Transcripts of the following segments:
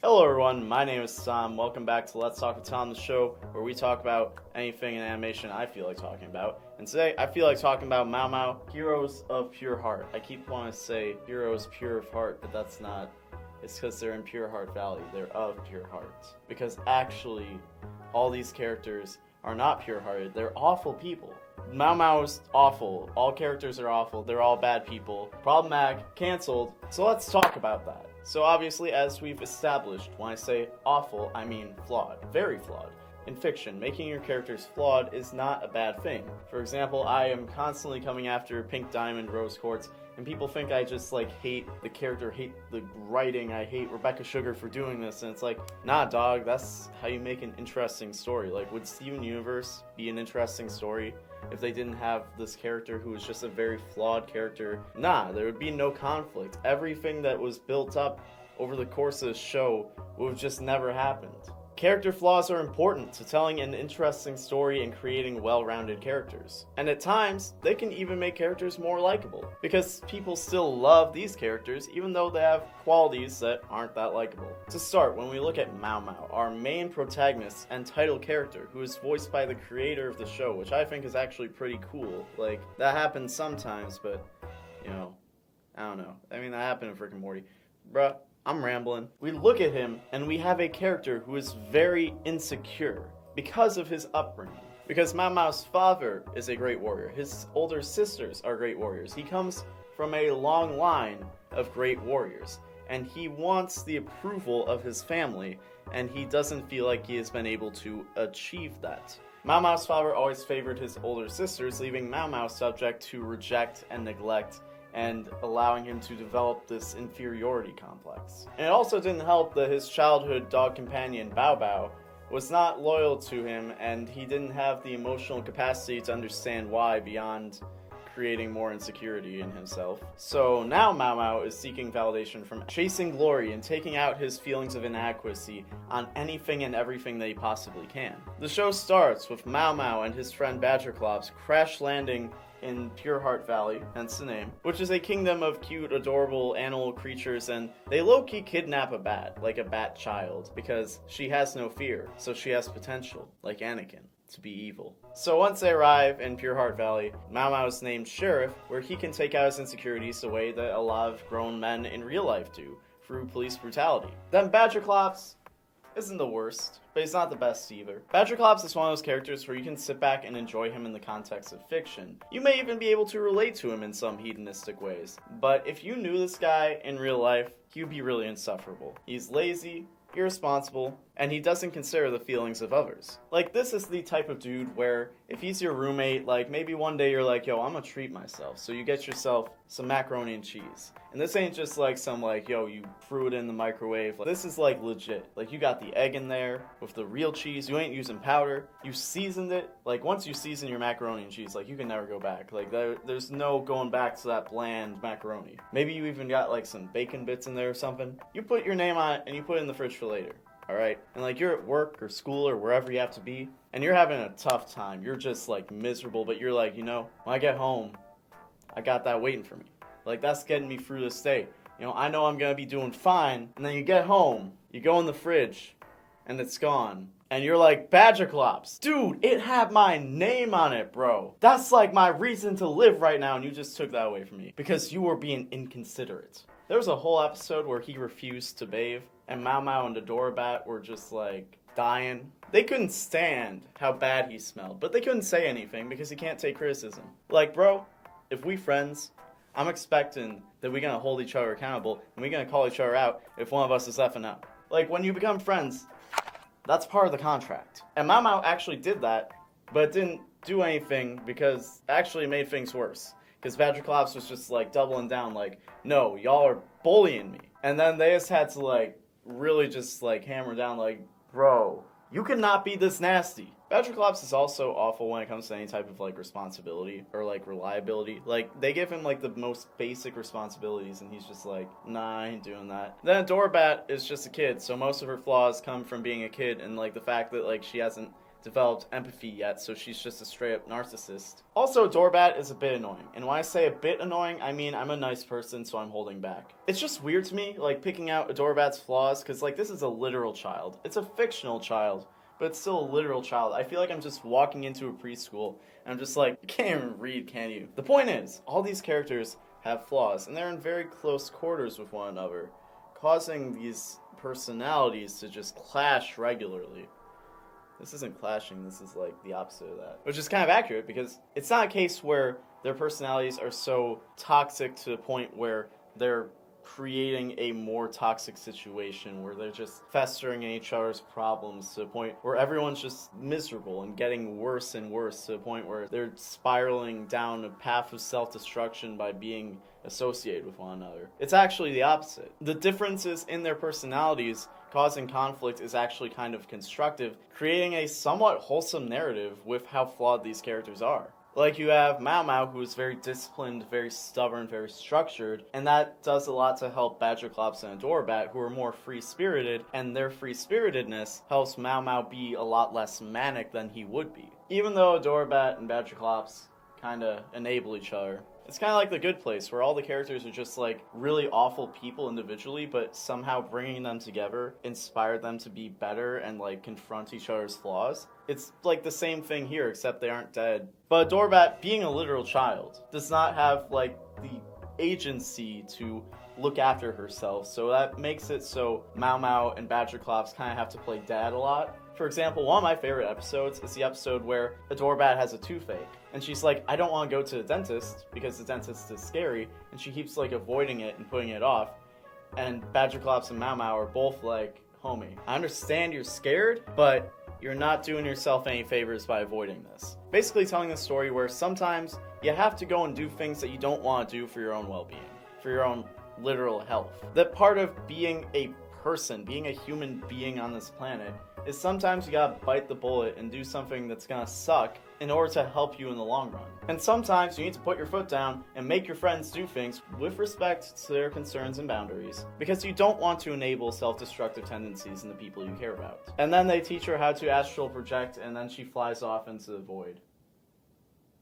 Hello everyone, my name is Tom. Welcome back to Let's Talk with Tom, the show where we talk about anything in animation I feel like talking about. And today I feel like talking about Mao Mao, Heroes of Pure Heart. I keep wanting to say Heroes Pure of Heart, but that's not. It's because they're in Pure Heart Valley. They're of Pure Heart. Because actually, all these characters are not pure-hearted. They're awful people. Mao Mao is awful. All characters are awful. They're all bad people. Problematic. Canceled. So let's talk about that. So obviously, as we've established, when I say awful, I mean flawed. Very flawed. In fiction, making your characters flawed is not a bad thing. For example, I am constantly coming after Pink Diamond Rose Quartz, and people think I just hate the character, hate the writing, I hate Rebecca Sugar for doing this, and it's like, nah dog, that's how you make an interesting story. Would Steven Universe be an interesting story if they didn't have this character who was just a very flawed character? Nah, there would be no conflict. Everything that was built up over the course of the show would have just never happened. Character flaws are important to telling an interesting story and creating well-rounded characters. And at times, they can even make characters more likable, because people still love these characters even though they have qualities that aren't that likable. To start, when we look at Mao Mao, our main protagonist and title character, who is voiced by the creator of the show, which I think is actually pretty cool. That happens sometimes, but, I don't know. I mean, that happened in frickin' Morty. Bruh. I'm rambling. We look at him, and we have a character who is very insecure because of his upbringing. Because Mao Mao's father is a great warrior. His older sisters are great warriors. He comes from a long line of great warriors. And he wants the approval of his family, and he doesn't feel like he has been able to achieve that. Mao Mao's father always favored his older sisters, leaving Mao Mao subject to reject and neglect, and allowing him to develop this inferiority complex. And it also didn't help that his childhood dog companion, Bao Bao, was not loyal to him, and he didn't have the emotional capacity to understand why beyond creating more insecurity in himself. So now Mao Mao is seeking validation from chasing glory and taking out his feelings of inadequacy on anything and everything that he possibly can. The show starts with Mao Mao and his friend Badgerclops crash landing in Pure Heart Valley, hence the name, which is a kingdom of cute, adorable animal creatures, and they low-key kidnap a bat, like a bat child, because she has no fear, so she has potential, like Anakin, to be evil. So once they arrive in Pure Heart Valley, Mao Mao is named Sheriff, where he can take out his insecurities the way that a lot of grown men in real life do, through police brutality. Then Badgerclops isn't the worst, but he's not the best either. Badgerclops is one of those characters where you can sit back and enjoy him in the context of fiction. You may even be able to relate to him in some hedonistic ways. But if you knew this guy in real life, he'd be really insufferable. He's lazy, irresponsible, and he doesn't consider the feelings of others. This is the type of dude where if he's your roommate, maybe one day you're like, yo, I'm gonna treat myself. So you get yourself some macaroni and cheese. And this ain't just some yo, you threw it in the microwave. This is legit. You got the egg in there with the real cheese. You ain't using powder. You seasoned it. Once you season your macaroni and cheese, you can never go back. There's no going back to that bland macaroni. Maybe you even got some bacon bits in there or something. You put your name on it and you put it in the fridge for later. Alright? And you're at work or school or wherever you have to be, and you're having a tough time. You're just miserable, but you're when I get home, I got that waiting for me. That's getting me through this day. I know I'm gonna be doing fine, and then you get home, you go in the fridge, and it's gone. And you're like, Badgerclops, dude, it had my name on it, bro. That's my reason to live right now, and you just took that away from me. Because you were being inconsiderate. There was a whole episode where he refused to bathe, and Mao Mao and Adorabat were just dying. They couldn't stand how bad he smelled, but they couldn't say anything because he can't take criticism. Bro, if we friends, I'm expecting that we're gonna hold each other accountable, and we're gonna call each other out if one of us is effing up. When you become friends, that's part of the contract. And Mao Mao actually did that, but it didn't do anything because it actually made things worse. Because Badgerclops was just doubling down, no, y'all are bullying me. And then they just had to really just hammer down bro, you cannot be this nasty. Badgerclops is also awful when it comes to any type of responsibility or reliability. They give him the most basic responsibilities, and he's just nah, I ain't doing that. Then Adorabat is just a kid, so most of her flaws come from being a kid and the fact that she hasn't developed empathy yet, so she's just a straight up narcissist. Also, Adorebat is a bit annoying, and when I say a bit annoying, I mean I'm a nice person, so I'm holding back. It's just weird to me, like, picking out Adorebat's flaws, because, like, this is a literal child. It's a fictional child, but it's still a literal child. I feel like I'm just walking into a preschool, and I'm just like, you can't even read, can you? The point is, all these characters have flaws, and they're in very close quarters with one another, causing these personalities to just clash regularly. This isn't clashing, this is like the opposite of that. Which is kind of accurate, because it's not a case where their personalities are so toxic to the point where they're creating a more toxic situation where they're just festering in each other's problems to the point where everyone's just miserable and getting worse and worse to the point where they're spiraling down a path of self-destruction by being associated with one another. It's actually the opposite. The differences in their personalities causing conflict is actually kind of constructive, creating a somewhat wholesome narrative with how flawed these characters are. Like, you have Mao Mao, who is very disciplined, very stubborn, very structured, and that does a lot to help Badgerclops and Adorebat, who are more free-spirited, and their free-spiritedness helps Mao Mao be a lot less manic than he would be. Even though Adorebat and Badgerclops kinda enable each other. It's kind of like The Good Place, where all the characters are just, like, really awful people individually, but somehow bringing them together inspired them to be better and, like, confront each other's flaws. It's, like, the same thing here, except they aren't dead. But Adorebat, being a literal child, does not have, like, the agency to look after herself, so that makes it so Mao Mao and Badgerclops kind of have to play dad a lot. For example, one of my favorite episodes is the episode where Adorebat has a toothache, and she's like, I don't want to go to the dentist because the dentist is scary, and she keeps, like, avoiding it and putting it off, and Badgerclops and Mao Mao are both like, homie, I understand you're scared, but you're not doing yourself any favors by avoiding this. Basically telling the story where sometimes you have to go and do things that you don't want to do for your own well-being, for your own literal health. That part of being a person, being a human being on this planet, is sometimes you gotta bite the bullet and do something that's gonna suck in order to help you in the long run. And sometimes you need to put your foot down and make your friends do things with respect to their concerns and boundaries, because you don't want to enable self-destructive tendencies in the people you care about. And then they teach her how to astral project, and then she flies off into the void.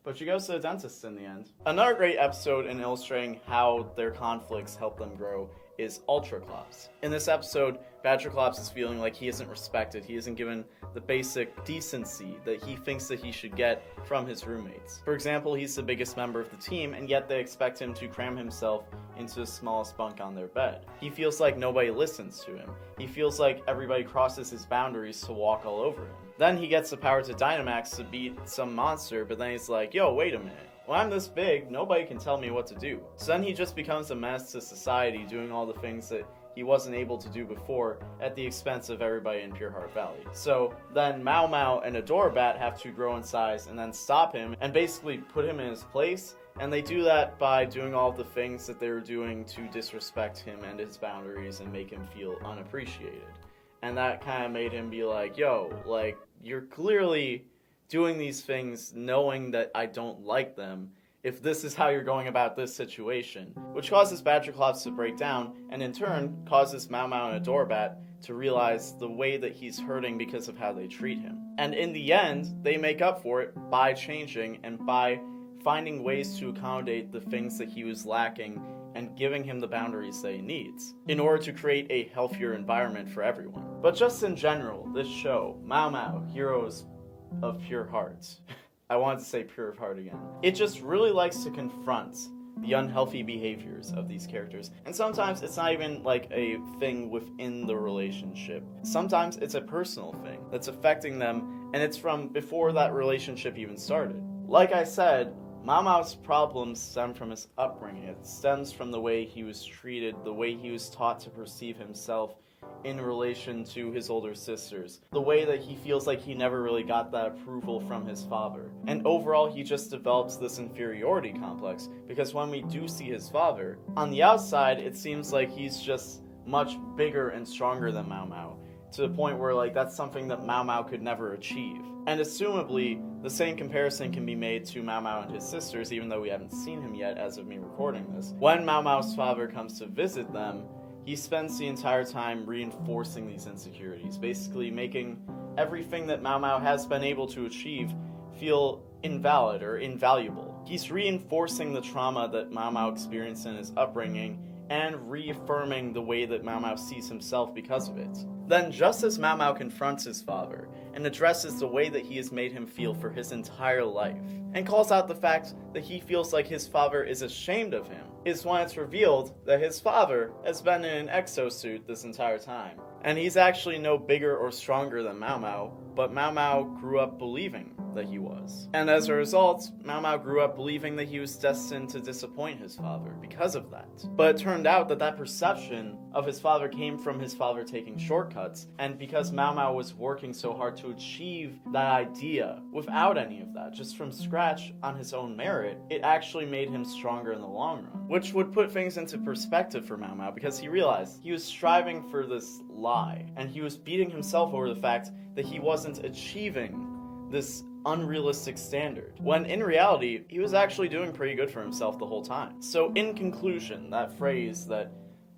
But she goes to the dentist in the end. Another great episode in illustrating how their conflicts help them grow is Ultraclops. In this episode, Badgerclops is feeling like he isn't respected, he isn't given the basic decency that he thinks that he should get from his roommates. For example, he's the biggest member of the team, and yet they expect him to cram himself into the smallest bunk on their bed. He feels like nobody listens to him. He feels like everybody crosses his boundaries to walk all over him. Then he gets the power to Dynamax to beat some monster, but then he's like, yo, wait a minute. When I'm this big, nobody can tell me what to do. So then he just becomes a menace to society, doing all the things that he wasn't able to do before at the expense of everybody in Pure Heart Valley. So then Mao Mao and Adorebat have to grow in size and then stop him and basically put him in his place. And they do that by doing all the things that they were doing to disrespect him and his boundaries and make him feel unappreciated. And that kind of made him be like, yo, like, you're clearly doing these things knowing that I don't like them, if this is how you're going about this situation. Which causes Badgerclops to break down, and in turn causes Mao Mao and Adorebat to realize the way that he's hurting because of how they treat him. And in the end, they make up for it by changing and by finding ways to accommodate the things that he was lacking and giving him the boundaries that he needs in order to create a healthier environment for everyone. But just in general, this show, Mao Mao, Heroes of Pure Hearts. I wanted to say pure of heart again. It just really likes to confront the unhealthy behaviors of these characters. And sometimes it's not even like a thing within the relationship. Sometimes it's a personal thing that's affecting them, and it's from before that relationship even started. Like I said, Mao Mao's problems stem from his upbringing. It stems from the way he was treated, the way he was taught to perceive himself in relation to his older sisters, the way that he feels like he never really got that approval from his father. And overall, he just develops this inferiority complex, because when we do see his father, on the outside, it seems like he's just much bigger and stronger than Mao Mao, to the point where, like, that's something that Mao Mao could never achieve. And assumably, the same comparison can be made to Mao Mao and his sisters, even though we haven't seen him yet as of me recording this. When Mao Mao's father comes to visit them, he spends the entire time reinforcing these insecurities, basically making everything that Mao Mao has been able to achieve feel invalid or invaluable. He's reinforcing the trauma that Mao Mao experienced in his upbringing and reaffirming the way that Mao Mao sees himself because of it. Then, just as Mao Mao confronts his father and addresses the way that he has made him feel for his entire life, and calls out the fact that he feels like his father is ashamed of him, is when it's revealed that his father has been in an exosuit this entire time. And he's actually no bigger or stronger than Mao Mao, but Mao Mao grew up believing that he was. And as a result, Mao Mao grew up believing that he was destined to disappoint his father because of that. But it turned out that that perception of his father came from his father taking shortcuts, and because Mao Mao was working so hard to achieve that idea without any of that, just from scratch on his own merit, it actually made him stronger in the long run. Which would put things into perspective for Mao Mao, because he realized he was striving for this lie, and he was beating himself over the fact that he wasn't achieving this unrealistic standard, when in reality, he was actually doing pretty good for himself the whole time. So in conclusion, that phrase that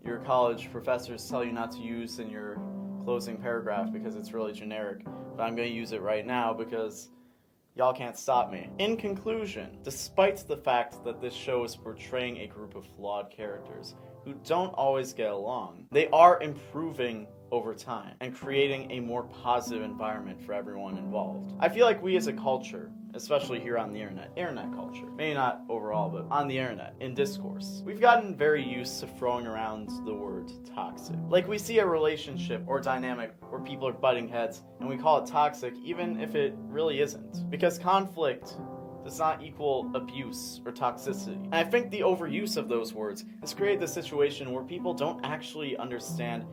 your college professors tell you not to use in your closing paragraph because it's really generic, but I'm going to use it right now because y'all can't stop me. In conclusion, despite the fact that this show is portraying a group of flawed characters who don't always get along, they are improving over time and creating a more positive environment for everyone involved. I feel like we as a culture, especially here on the internet culture, maybe not overall, but on the internet, in discourse, we've gotten very used to throwing around the word toxic. Like, we see a relationship or dynamic where people are butting heads and we call it toxic even if it really isn't. Because conflict does not equal abuse or toxicity. And I think the overuse of those words has created the situation where people don't actually understand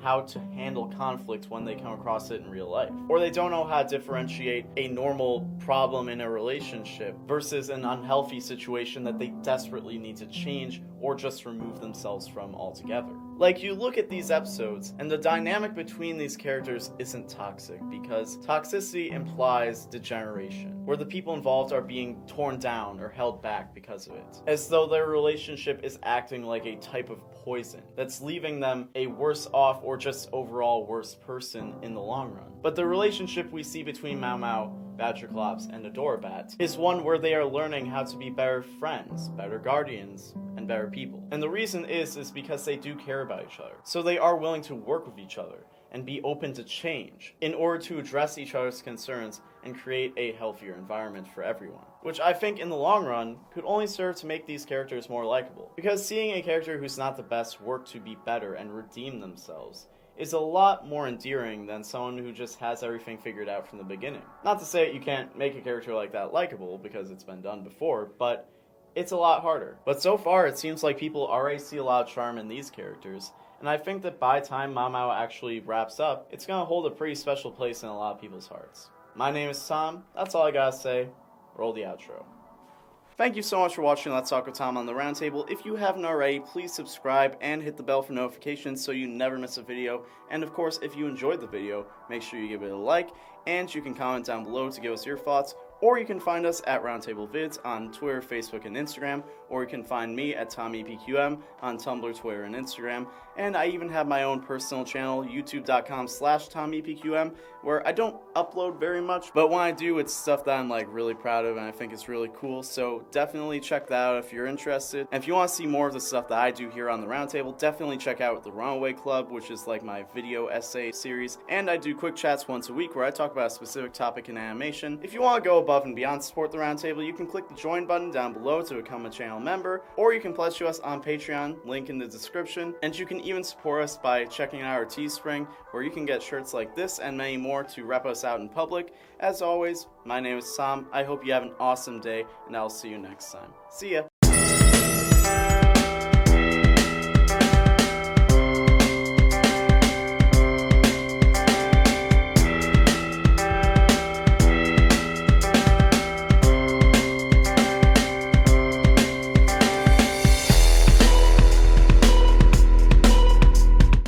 how to handle conflict when they come across it in real life. Or they don't know how to differentiate a normal problem in a relationship versus an unhealthy situation that they desperately need to change or just remove themselves from altogether. Like, you look at these episodes, and the dynamic between these characters isn't toxic, because toxicity implies degeneration, where the people involved are being torn down or held back because of it, as though their relationship is acting like a type of poison that's leaving them a worse off or just overall worse person in the long run. But the relationship we see between Mao Mao, Badgerclops, and Adorabat is one where they are learning how to be better friends, better guardians, and better people. And the reason is because they do care about each other. So they are willing to work with each other and be open to change in order to address each other's concerns and create a healthier environment for everyone. Which I think in the long run could only serve to make these characters more likable. Because seeing a character who's not the best work to be better and redeem themselves is a lot more endearing than someone who just has everything figured out from the beginning. Not to say you can't make a character like that likable, because it's been done before, but it's a lot harder. But so far, it seems like people already see a lot of charm in these characters, and I think that by the time Mao Mao actually wraps up, it's gonna hold a pretty special place in a lot of people's hearts. My name is Tom, that's all I gotta say. Roll the outro. Thank you so much for watching Let's Talk with Tom on the Roundtable. If you haven't already, please subscribe and hit the bell for notifications so you never miss a video. And of course, if you enjoyed the video, make sure you give it a like, and you can comment down below to give us your thoughts, or you can find us at Roundtable Vids on Twitter, Facebook, and Instagram, or you can find me at TommyPQM on Tumblr, Twitter, and Instagram. And I even have my own personal channel, youtube.com/TommyPQM, where I don't upload very much, but when I do, it's stuff that I'm like really proud of and I think it's really cool, so definitely check that out if you're interested. And if you want to see more of the stuff that I do here on the Roundtable, definitely check out the Runaway Club, which is like my video essay series, and I do quick chats once a week where I talk about a specific topic in animation. If you want to go above and beyond to support the Roundtable, you can click the join button down below to become a channel member, or you can pledge to us on Patreon, link in the description, and you can even support us by checking out our Teespring, where you can get shirts like this and many more to rep us out in public. As always, my name is Tom. I hope you have an awesome day, and I'll see you next time. See ya!